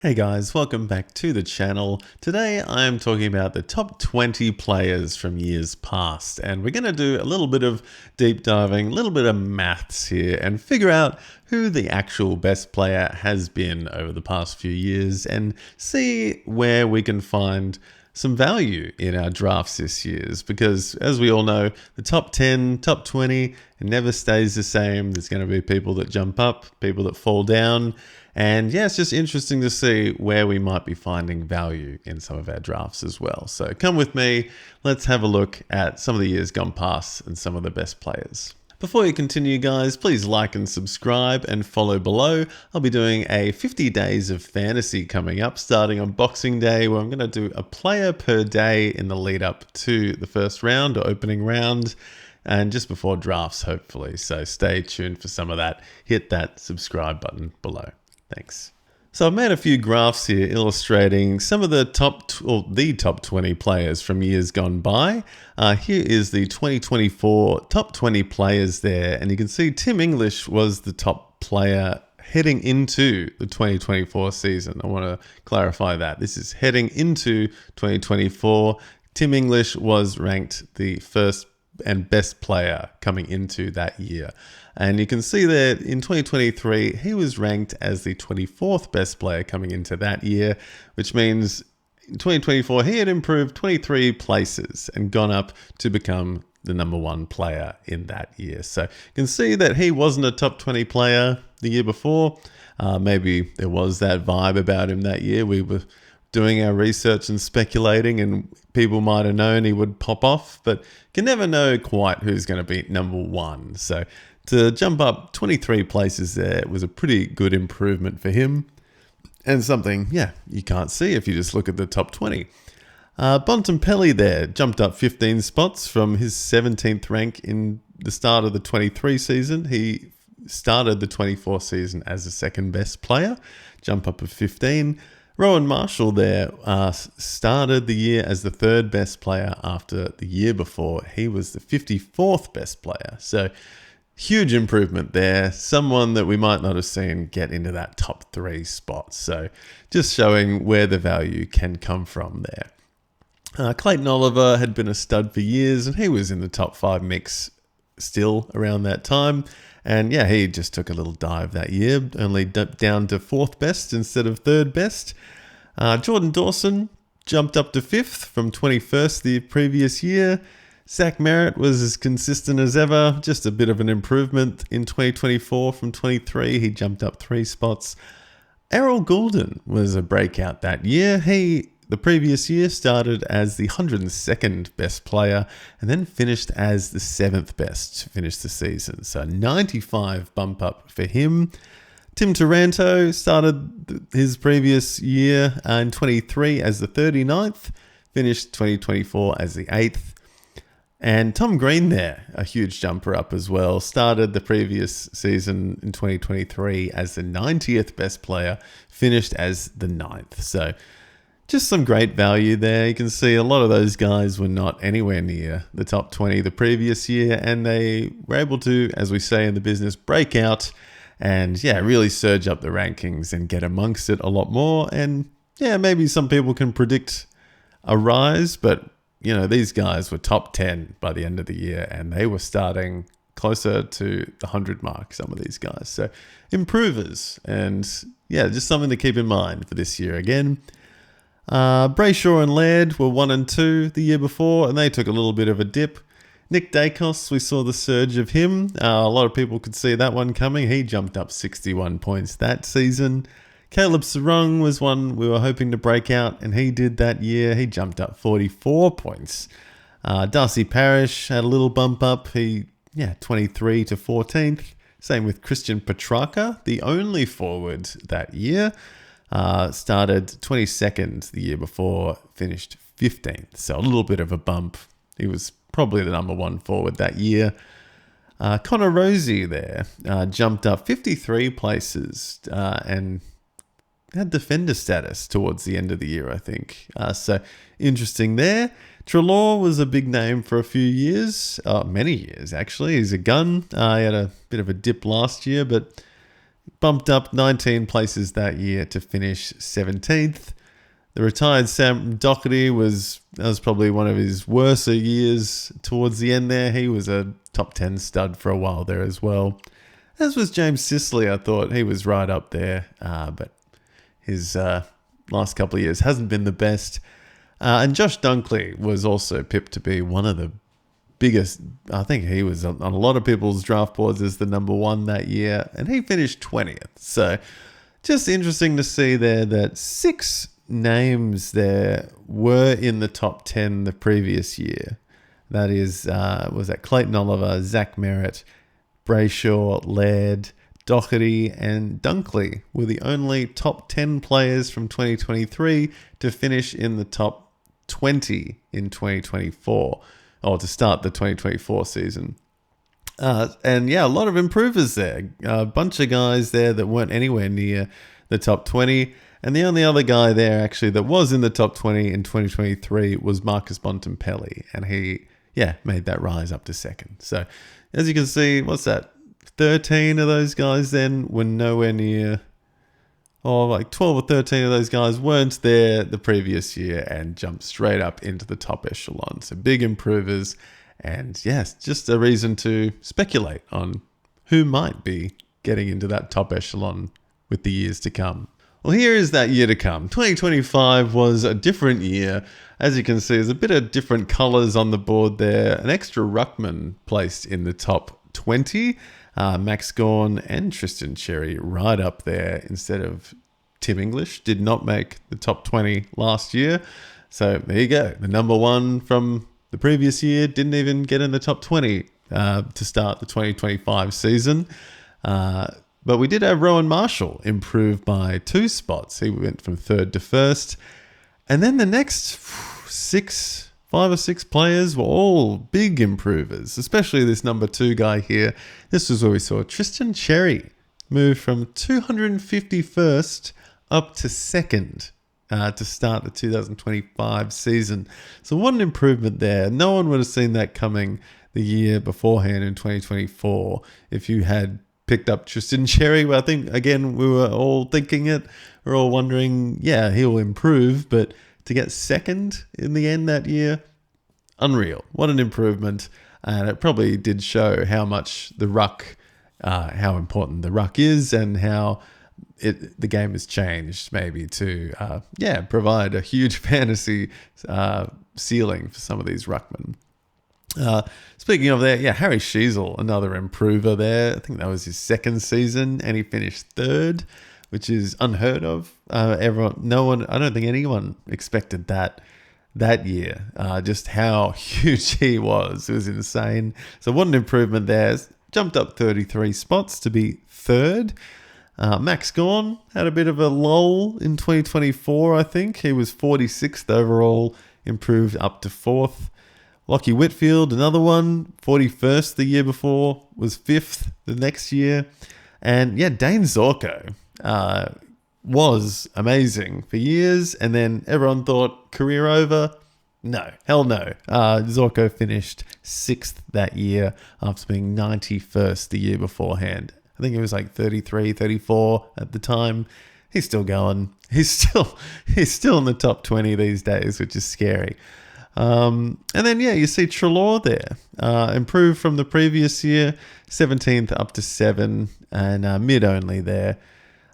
Hey guys, welcome back to the channel. Today I am talking about the top 20 players from years past, and we're going to do a little bit of deep diving, a little bit of maths here, and figure out who the actual best player has been over the past few years and see where we can find some value in our drafts this year's, because as we all know, the top 10, top 20, it never stays the same. There's going to be people that jump up, people that fall down. And yeah, it's just interesting to see where we might be finding value in some of our drafts as well. So come with me, let's have a look at some of the years gone past and some of the best players. Before you continue guys, please like and subscribe and follow below. I'll be doing a 50 days of fantasy coming up starting on Boxing Day, where I'm going to do a player per day in the lead up to the first round or opening round and just before drafts hopefully. So stay tuned for some of that. Hit that subscribe button below. Thanks. So I've made a few graphs here illustrating some of the top 20 players from years gone by. Here is the 2024 top 20 players there, and you can see Tim English was the top player heading into the 2024 season. I want to clarify that. This is heading into 2024. Tim English was ranked the first and best player coming into that year. And you can see that in 2023, he was ranked as the 24th best player coming into that year, which means in 2024, he had improved 23 places and gone up to become the #1 player in that year. So you can see that he wasn't a top 20 player the year before. Maybe there was that vibe about him that year. We were doing our research and speculating, and people might have known he would pop off, but you can never know quite who's going to be #1. So to jump up 23 places there was a pretty good improvement for him, and something, you can't see if you just look at the top 20. Bontempelli there jumped up 15 spots from his 17th rank in the start of the 23 season. He started the 24 season as the second best player, jump up of 15. Rowan Marshall there started the year as the third best player after the year before. He was the 54th best player. So huge improvement there. Someone that we might not have seen get into that top 3 spot. So just showing where the value can come from there. Clayton Oliver had been a stud for years, and he was in the top 5 mix still around that time. And yeah, he just took a little dive that year, only down to 4th best instead of 3rd best. Jordan Dawson jumped up to 5th from 21st the previous year. Zach Merritt was as consistent as ever, just a bit of an improvement in 2024 from 23. He jumped up 3 spots. Errol Goulden was a breakout that year. He, the previous year, started as the 102nd best player and then finished as the 7th best to finish the season. So 95 bump up for him. Tim Taranto started his previous year in 23 as the 39th, finished 2024 as the 8th. And Tom Green there, a huge jumper up as well, started the previous season in 2023 as the 90th best player, finished as the 9th. So just some great value there. You can see a lot of those guys were not anywhere near the top 20 the previous year, and they were able to, as we say in the business, break out and really surge up the rankings and get amongst it a lot more. And maybe some people can predict a rise, but these guys were top 10 by the end of the year, and they were starting closer to the 100 mark, some of these guys. So improvers, and just something to keep in mind for this year again. Brayshaw and Laird were 1 and 2 the year before, and they took a little bit of a dip. Nick Dacos, we saw the surge of him. A lot of people could see that one coming. He jumped up 61 points that season. Caleb Sarong was one we were hoping to break out, and he did that year. He jumped up 44 points. Darcy Parish had a little bump up. He, 23 to 14th. Same with Christian Petrarca, the only forward that year. Started 22nd the year before, finished 15th. So a little bit of a bump. He was probably the #1 forward that year. Connor Rosie there jumped up 53 places and had defender status towards the end of the year, I think. So interesting there. Treloar was a big name for a few years, many years actually. He's a gun. He had a bit of a dip last year, but bumped up 19 places that year to finish 17th. The retired Sam Doherty that was probably one of his worser years towards the end there. He was a top 10 stud for a while there as well. As was James Sicily. I thought he was right up there, but his last couple of years hasn't been the best. And Josh Dunkley was also pipped to be one of the biggest. I think he was on a lot of people's draft boards as the number one that year, and he finished 20th. So just interesting to see there that 6 names there were in the top 10 the previous year. That is, was that Clayton Oliver, Zach Merritt, Brayshaw, Laird, Doherty, and Dunkley were the only top 10 players from 2023 to finish in the top 20 in 2024, or to start the 2024 season. And yeah, a lot of improvers there. A bunch of guys there that weren't anywhere near the top 20. And the only other guy there actually that was in the top 20 in 2023 was Marcus Bontempelli. And he, made that rise up to second. So as you can see, what's that? 13 of those guys then were nowhere near, or like 12 or 13 of those guys weren't there the previous year and jumped straight up into the top echelon. So big improvers. And yes, just a reason to speculate on who might be getting into that top echelon with the years to come. Well, here is that year to come. 2025 was a different year. As you can see, there's a bit of different colours on the board there. An extra ruckman placed in the top 20. Max Gawn and Tristan Cherry right up there instead of Tim English. Did not make the top 20 last year. So there you go. The number one from the previous year didn't even get in the top 20 to start the 2025 season. But we did have Rowan Marshall improve by 2 spots. He went from 3rd to 1st. And then the next 5 or 6 players were all big improvers, especially this number 2 guy here. This was where we saw Tristan Cherry move from 251st up to 2nd to start the 2025 season. So what an improvement there. No one would have seen that coming the year beforehand in 2024 if you had picked up Tristan Cherry. Well, I think, again, we were all thinking it. We're all wondering, he'll improve. But to get 2nd in the end that year, unreal. What an improvement. And it probably did show how much the ruck, how important the ruck is and how the game has changed maybe to, provide a huge fantasy ceiling for some of these ruckmen. Speaking of that, Harry Sheasel, another improver there. I think that was his 2nd season, and he finished 3rd, which is unheard of. I don't think anyone expected that year. Just how huge he was. It was insane. So what an improvement there. Jumped up 33 spots to be 3rd. Max Gawn had a bit of a lull in 2024, I think. He was 46th overall, improved up to 4th. Lockie Whitfield, another one, 41st the year before, was 5th the next year. And Dane Zorko was amazing for years. And then everyone thought, career over? No, hell no. Zorko finished 6th that year after being 91st the year beforehand. I think it was like 33, 34 at the time. He's still going. He's still in the top 20 these days, which is scary. And then, you see Treloar there, improved from the previous year, 17th up to 7 and mid only there.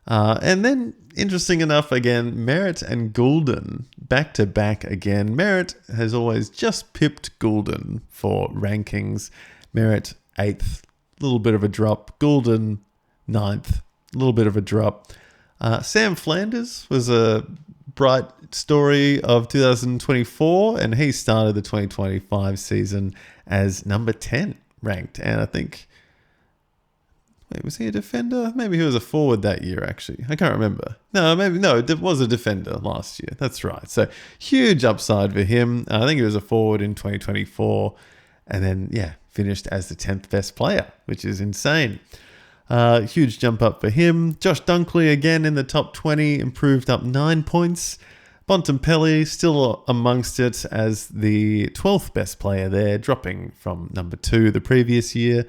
And then, interesting enough, again, Merritt and Goulden back to back again. Merritt has always just pipped Goulden for rankings. Merritt 8th, little bit of a drop. Goulden 9th, little bit of a drop. Sam Flanders was a bright story of 2024, and he started the 2025 season as number 10 ranked. And I think, was he a defender? Maybe he was a forward that year, actually. I can't remember. It was a defender last year. That's right. So huge upside for him. I think he was a forward in 2024, and then, finished as the 10th best player, which is insane. Huge jump up for him. Josh Dunkley again in the top 20, improved up 9 points. Bontempelli still amongst it as the 12th best player there, dropping from number 2 the previous year.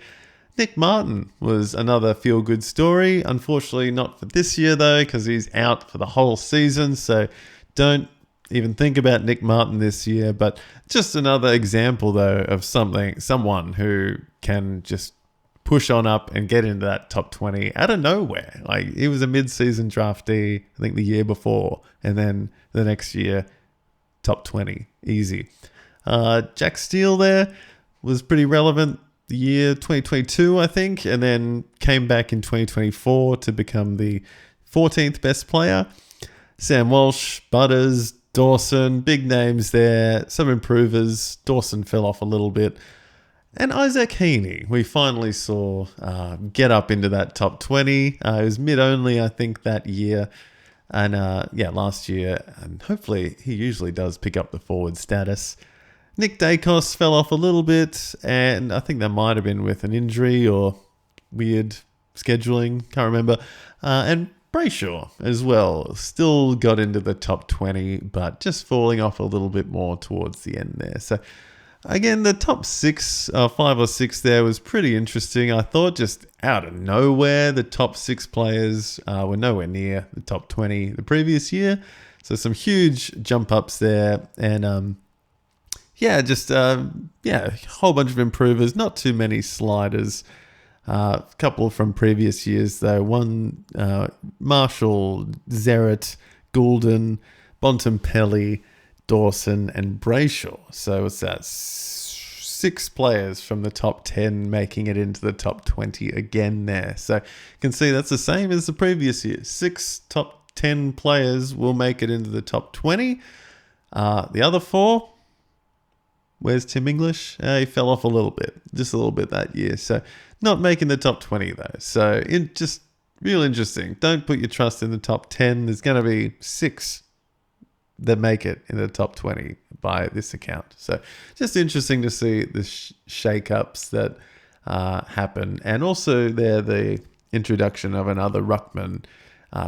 Nick Martin was another feel-good story. Unfortunately, not for this year, though, because he's out for the whole season. So don't even think about Nick Martin this year. But just another example, though, of someone who can just push on up and get into that top 20 out of nowhere. Like, he was a mid-season draftee, I think the year before. And then the next year, top 20. Easy. Jack Steele there was pretty relevant the year 2022, I think, and then came back in 2024 to become the 14th best player. Sam Walsh, Butters, Dawson, big names there, some improvers. Dawson fell off a little bit. And Isaac Heaney, we finally saw get up into that top 20. It was mid-only, I think, that year. And last year, and hopefully he usually does pick up the forward status. Nick Dacos fell off a little bit, and I think that might have been with an injury or weird scheduling, can't remember. And Brayshaw as well, still got into the top 20, but just falling off a little bit more towards the end there. So again, the top 5 or 6 there was pretty interesting. I thought just out of nowhere, the top 6 players were nowhere near the top 20 the previous year. So some huge jump ups there, and a whole bunch of improvers, not too many sliders. A couple from previous years, though. One, Marshall, Zerrett, Goulden, Bontempelli, Dawson, and Brayshaw. So it's that 6 players from the top 10 making it into the top 20 again there. So you can see that's the same as the previous year. 6 top 10 players will make it into the top 20. The other 4... Where's Tim English? He fell off a little bit, just a little bit that year. So not making the top 20 though. So just real interesting. Don't put your trust in the top 10. There's going to be 6 that make it in the top 20 by this account. So just interesting to see the shake-ups that happen. And also the introduction of another ruckman,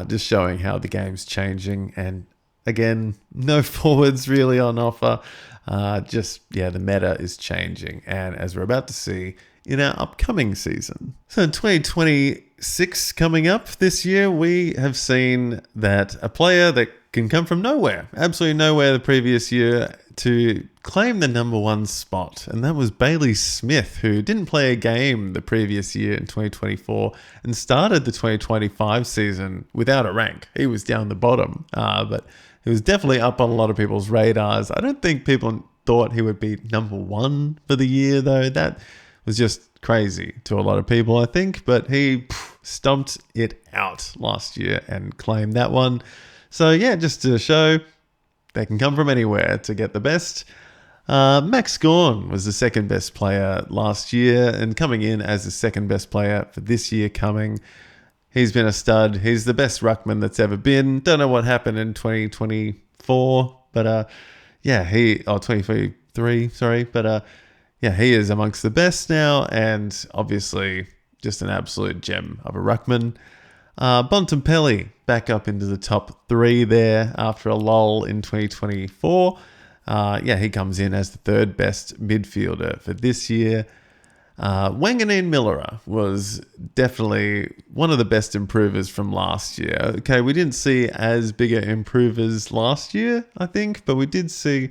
just showing how the game's changing. And again, no forwards really on offer. The meta is changing, and as we're about to see in our upcoming season. So in 2026 coming up this year, we have seen that a player that can come from nowhere, absolutely nowhere the previous year, to claim the number 1 spot. And that was Bailey Smith, who didn't play a game the previous year in 2024 and started the 2025 season without a rank. He was down the bottom, but he was definitely up on a lot of people's radars. I don't think people thought he would be number 1 for the year, though. That was just crazy to a lot of people, I think. But he stumped it out last year and claimed that one. So, yeah, just to show they can come from anywhere to get the best. Max Gawn was the second best player last year and coming in as the second best player for this year coming. He's been a stud. He's the best ruckman that's ever been. Don't know what happened in 2024, but 2023, sorry. But he is amongst the best now, and obviously just an absolute gem of a ruckman. Bontempelli back up into the top 3 there after a lull in 2024. He comes in as the third best midfielder for this year. Wanganeen Millera was definitely one of the best improvers from last year. Okay, we didn't see as bigger improvers last year, I think, but we did see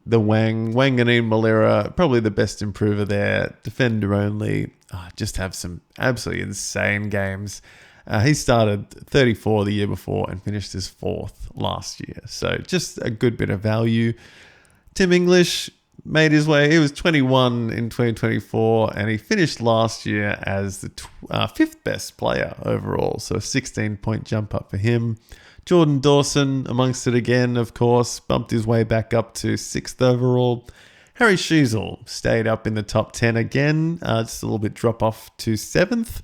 the Wanganeen Millera, probably the best improver there. Defender only, just have some absolutely insane games. He started 34 the year before and finished his 4th last year. So just a good bit of value. Tim English made his way. He was 21 in 2024 and he finished last year as the 5th best player overall. So a 16-point jump up for him. Jordan Dawson amongst it again, of course, bumped his way back up to 6th overall. Harry Sheasel stayed up in the top 10 again, just a little bit drop off to 7th.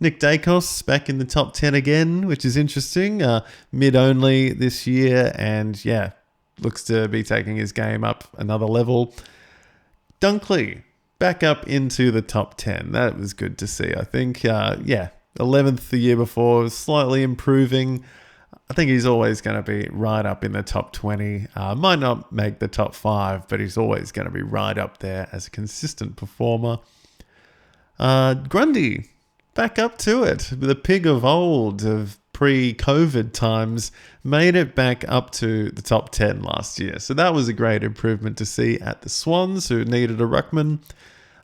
Nick Dacos back in the top 10 again, which is interesting. Mid-only this year and looks to be taking his game up another level. Dunkley back up into the top 10. That was good to see, I think. 11th the year before, slightly improving. I think he's always going to be right up in the top 20. Might not make the top 5, but he's always going to be right up there as a consistent performer. Grundy, back up to it. The pig of old, of pre-COVID times, made it back up to the top 10 last year. So that was a great improvement to see at the Swans, who needed a ruckman.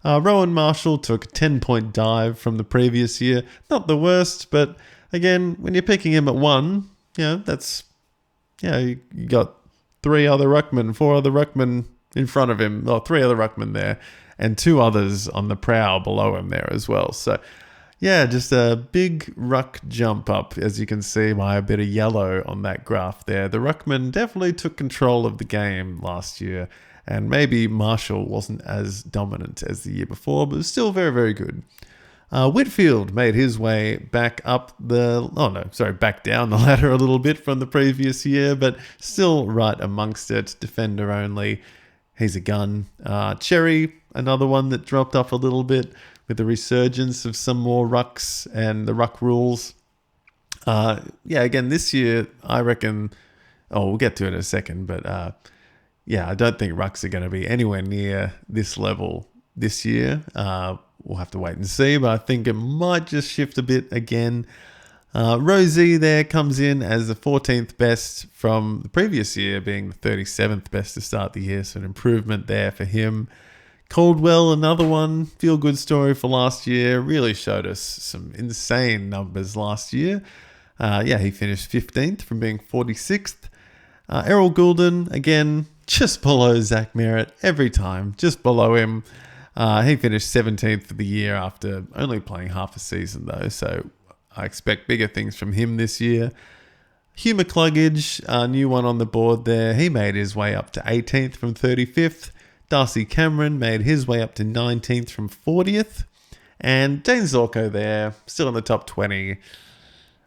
Rowan Marshall took a 10-point dive from the previous year. Not the worst, but again, when you're picking him at 1, that's, you got 4 other ruckmen in front of him, or 3 other ruckmen there, and 2 others on the prow below him there as well. So, just a big ruck jump up, as you can see by a bit of yellow on that graph there. The ruckman definitely took control of the game last year, and maybe Marshall wasn't as dominant as the year before, but was still very, very good. Whitfield made his way back down the ladder a little bit from the previous year, but still right amongst it. Defender only. He's a gun. Cherry, another one that dropped off a little bit with the resurgence of some more rucks and the ruck rules. Again, this year, I reckon, we'll get to it in a second, but I don't think rucks are going to be anywhere near this level this year. We'll have to wait and see, but I think it might just shift a bit again. Rosie there comes in as the 14th best from the previous year, being the 37th best to start the year, so an improvement there for him. Caldwell, another one, feel-good story for last year, really showed us some insane numbers last year. He finished 15th from being 46th. Errol Goulden, again, just below Zach Merritt every time, just below him. He finished 17th for the year after only playing half a season though, so I expect bigger things from him this year. Hugh McCluggage, a new one on the board there, he made his way up to 18th from 35th. Darcy Cameron made his way up to 19th from 40th. And Dane Zorko there, still in the top 20.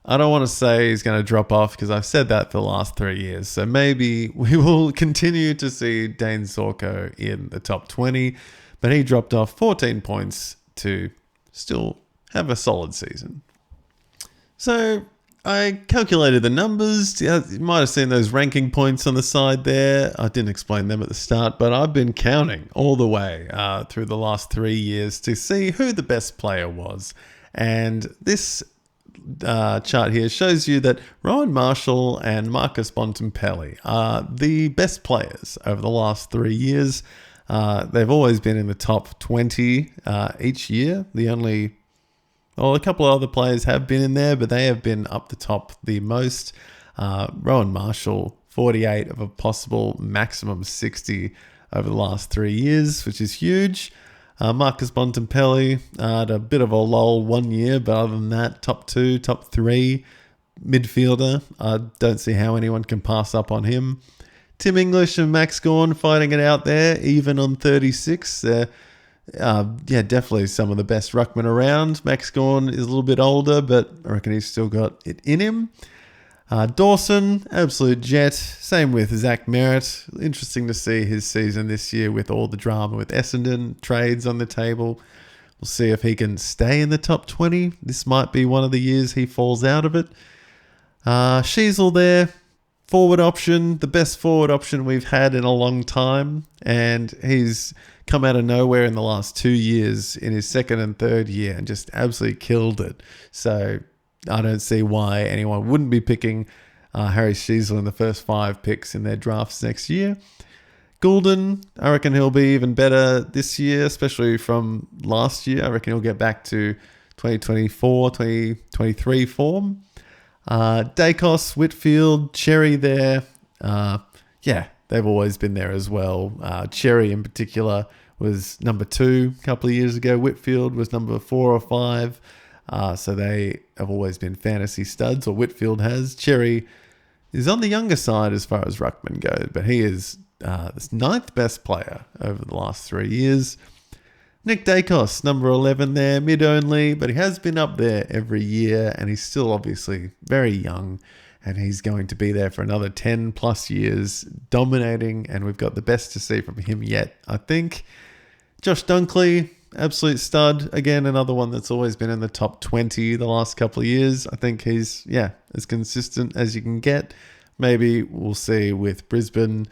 I don't want to say he's going to drop off because I've said that for the last 3 years. So maybe we will continue to see Dane Zorko in the top 20. But he dropped off 14 points to still have a solid season. So I calculated the numbers. You might have seen those ranking points on the side there. I didn't explain them at the start, but I've been counting all the way through the last 3 years to see who the best player was. And this chart here shows you that Rowan Marshall and Marcus Bontempelli are the best players over the last 3 years. They've always been in the top 20 each year. A couple of other players have been in there, but they have been up the top the most. Rowan Marshall, 48 of a possible maximum 60 over the last 3 years, which is huge. Marcus Bontempelli had a bit of a lull 1 year, but other than that, top 2, top 3 midfielder. I don't see how anyone can pass up on him. Tim English and Max Gawn fighting it out there, even on 36. Definitely some of the best ruckmen around. Max Gawn is a little bit older, but I reckon he's still got it in him. Dawson, absolute jet. Same with Zach Merritt. Interesting to see his season this year with all the drama with Essendon, trades on the table. We'll see if he can stay in the top 20. This might be one of the years he falls out of it. Sheasel there. Forward option, the best forward option we've had in a long time, and he's come out of nowhere in the last 2 years in his second and third year and just absolutely killed it. So I don't see why anyone wouldn't be picking Harry Sheasel in the first 5 picks in their drafts next year. Goulden, I reckon he'll be even better this year, especially from last year. I reckon he'll get back to 2024, 2023 form. Dacos, Whitfield, Cherry there. They've always been there as well. Cherry in particular was number 2 a couple of years ago. Whitfield was number 4 or 5. So they have always been fantasy studs, or Whitfield has. Cherry is on the younger side as far as ruckman goes, but he is the 9th best player over the last 3 years. Nick Dacos, number 11 there, mid only, but he has been up there every year, and he's still obviously very young, and he's going to be there for another 10 plus years, dominating, and we've got the best to see from him yet, I think. Josh Dunkley, absolute stud. Again, another one that's always been in the top 20 the last couple of years. I think he's, as consistent as you can get. Maybe we'll see with Brisbane.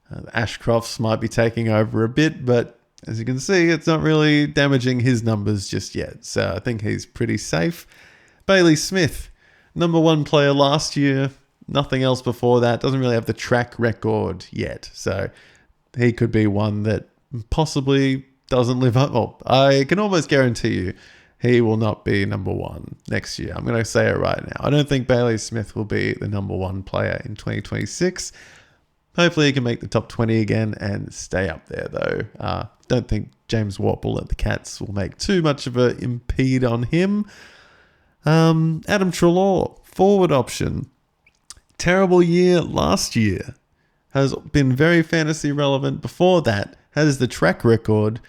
Ashcrofts might be taking over a bit, but as you can see, it's not really damaging his numbers just yet. So I think he's pretty safe. Bailey Smith, #1 player last year. Nothing else before that. Doesn't really have the track record yet. So he could be one that possibly doesn't live up. Well, I can almost guarantee you he will not be #1 next year. I'm going to say it right now. I don't think Bailey Smith will be the #1 player in 2026. Hopefully he can make the top 20 again and stay up there, though. Don't think James Warple at the Cats will make too much of an impede on him. Adam Treloar, forward option. Terrible year last year. Has been very fantasy relevant before that. Has the track record.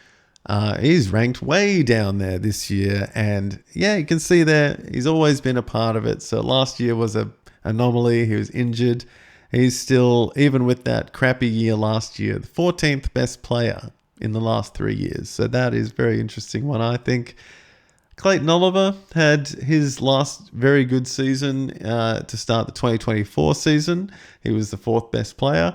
He's ranked way down there this year. And yeah, you can see there, he's always been a part of it. So last year was an anomaly. He was injured. He's still, even with that crappy year last year, the 14th best player in the last 3 years. So that is very interesting one, I think. Clayton Oliver had his last very good season to start the 2024 season. He was the 4th best player.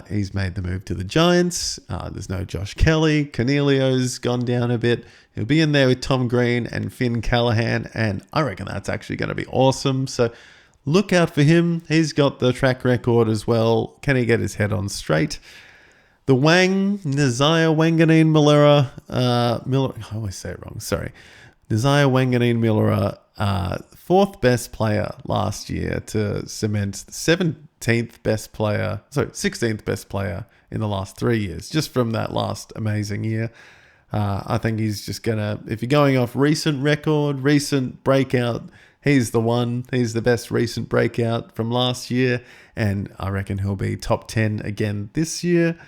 He's made the move to the Giants. There's no Josh Kelly. Cornelio's gone down a bit. He'll be in there with Tom Green and Finn Callahan, and I reckon that's actually going to be awesome. So look out for him. He's got the track record as well. Can he get his head on straight? The Wang, Nazaya Wanganeen Miller. I always say it wrong. Sorry. Nazaya Wanganeen Miller, 4th best player last year to cement 16th best player in the last 3 years, just from that last amazing year. I think he's just gonna, if you're going off recent record, recent breakout, he's the one. He's the best recent breakout from last year, and I reckon he'll be top 10 again this year.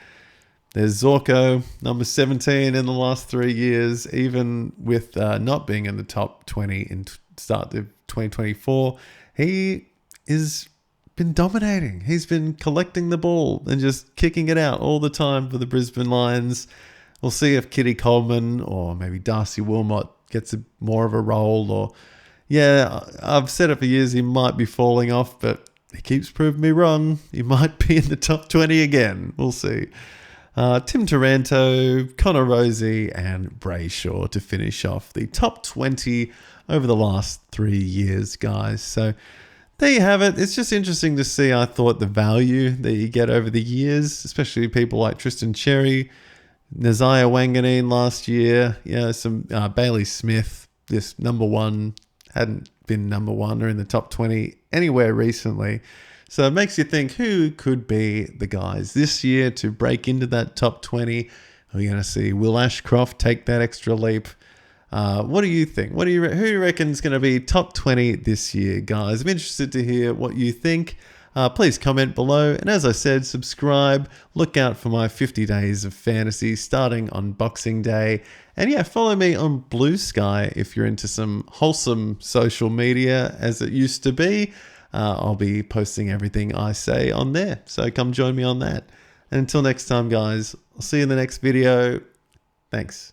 There's Zorko, #17 in the last 3 years, even with not being in the top 20 in start of 2024. He has been dominating. He's been collecting the ball and just kicking it out all the time for the Brisbane Lions. We'll see if Kitty Coleman or maybe Darcy Wilmot gets more of a role. Or, yeah, I've said it for years, he might be falling off, but he keeps proving me wrong. He might be in the top 20 again. We'll see. Tim Taranto, Connor Rosie, and Brayshaw to finish off the top 20 over the last 3 years, guys. So there you have it. It's just interesting to see, I thought, the value that you get over the years, especially people like Tristan Cherry, Nazaya Wanganeen last year, some Bailey Smith, this #1, hadn't been #1 or in the top 20 anywhere recently. So it makes you think, who could be the guys this year to break into that top 20? Are we going to see Will Ashcroft take that extra leap? What do you think? Who do you reckon is going to be top 20 this year, guys? I'm interested to hear what you think. Please comment below. And as I said, subscribe. Look out for my 50 days of fantasy starting on Boxing Day. And yeah, follow me on Blue Sky if you're into some wholesome social media as it used to be. I'll be posting everything I say on there. So come join me on that. And until next time, guys, I'll see you in the next video. Thanks.